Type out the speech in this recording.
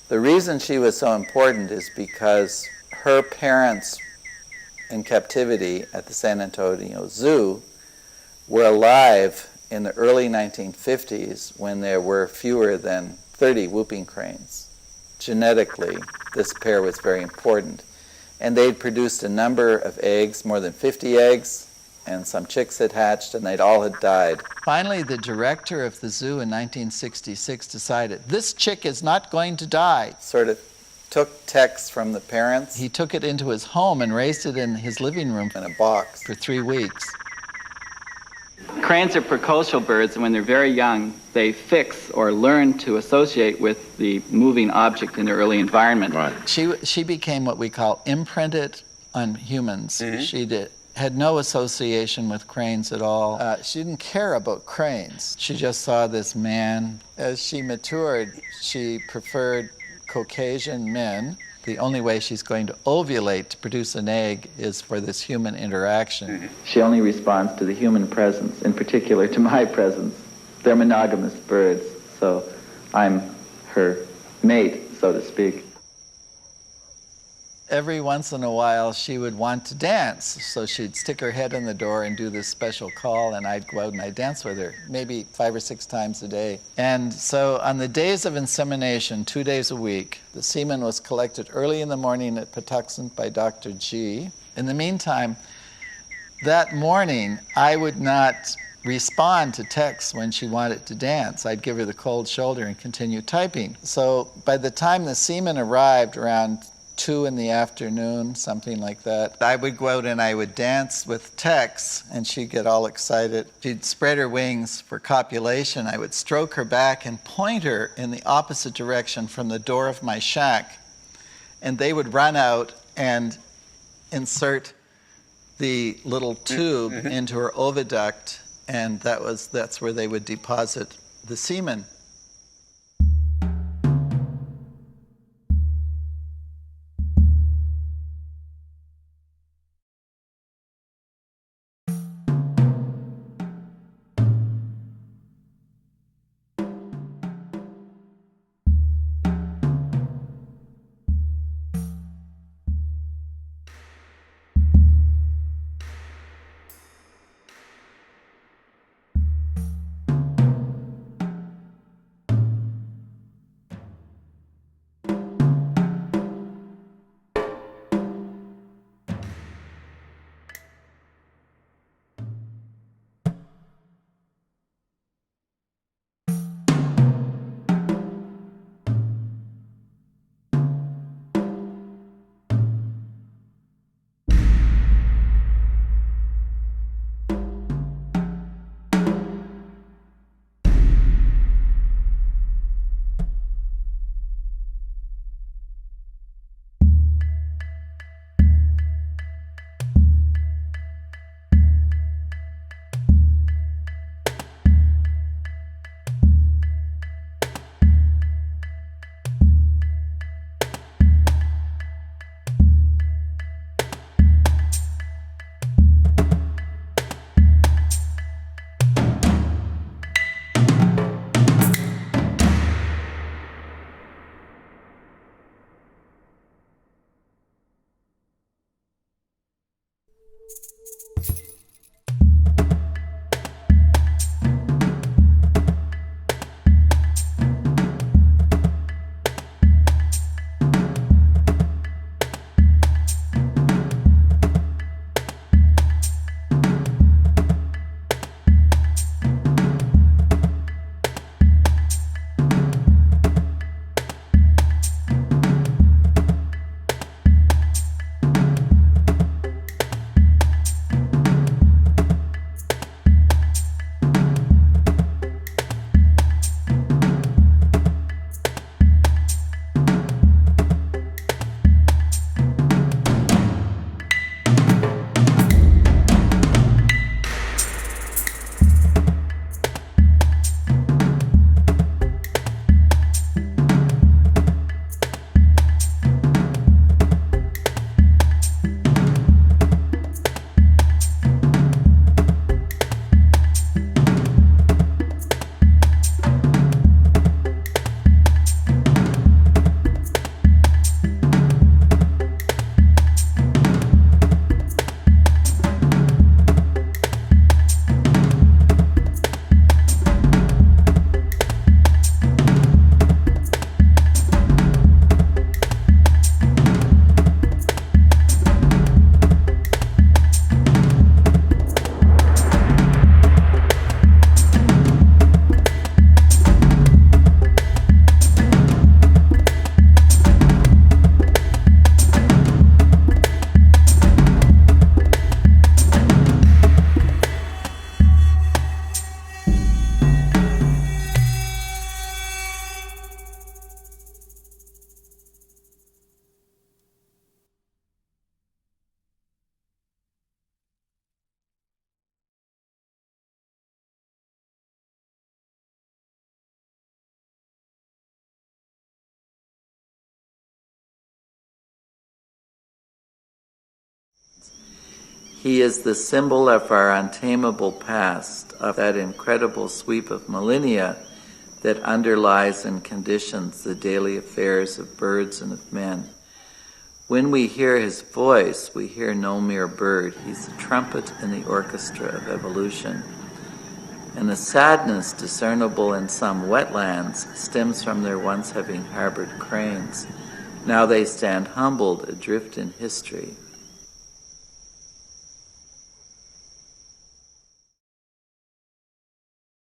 The reason she was so important is because her parents in captivity at the San Antonio Zoo were alive in the early 1950s when there were fewer than 30 whooping cranes. Genetically, this pair was very important. And they'd produced a number of eggs, more than 50 eggs, and some chicks had hatched, and they'd all had died. Finally, the director of the zoo in 1966 decided, this chick is not going to die. Sort of took Tex from the parents. He took it into his home and raised it in his living room in a box for 3 weeks. Cranes are precocial birds, and when they're very young, they fix or learn to associate with the moving object in their early environment. Right. She became what we call imprinted on humans. Mm-hmm. She had no association with cranes at all. She didn't care about cranes. She just saw this man. As she matured, she preferred Caucasian men. The only way she's going to ovulate to produce an egg is for this human interaction. Mm-hmm. She only responds to the human presence, in particular to my presence. They're monogamous birds, so I'm her mate, so to speak. Every once in a while, she would want to dance, so she'd stick her head in the door and do this special call, and I'd go out and I'd dance with her, maybe 5 or 6 times a day. And so on the days of insemination, 2 days a week, the semen was collected early in the morning at Patuxent by Dr. G. In the meantime, that morning, I would not respond to Tex when she wanted to dance. I'd give her the cold shoulder and continue typing. So by the time the semen arrived around 2 in the afternoon, something like that, I would go out and I would dance with Tex, and she'd get all excited. She'd spread her wings for copulation. I would stroke her back and point her in the opposite direction from the door of my shack, and they would run out and insert the little tube into her oviduct, and that's where they would deposit the semen. He is the symbol of our untamable past, of that incredible sweep of millennia that underlies and conditions the daily affairs of birds and of men. When we hear his voice, we hear no mere bird. He's the trumpet in the orchestra of evolution. And the sadness discernible in some wetlands stems from their once having harbored cranes. Now they stand humbled, adrift in history,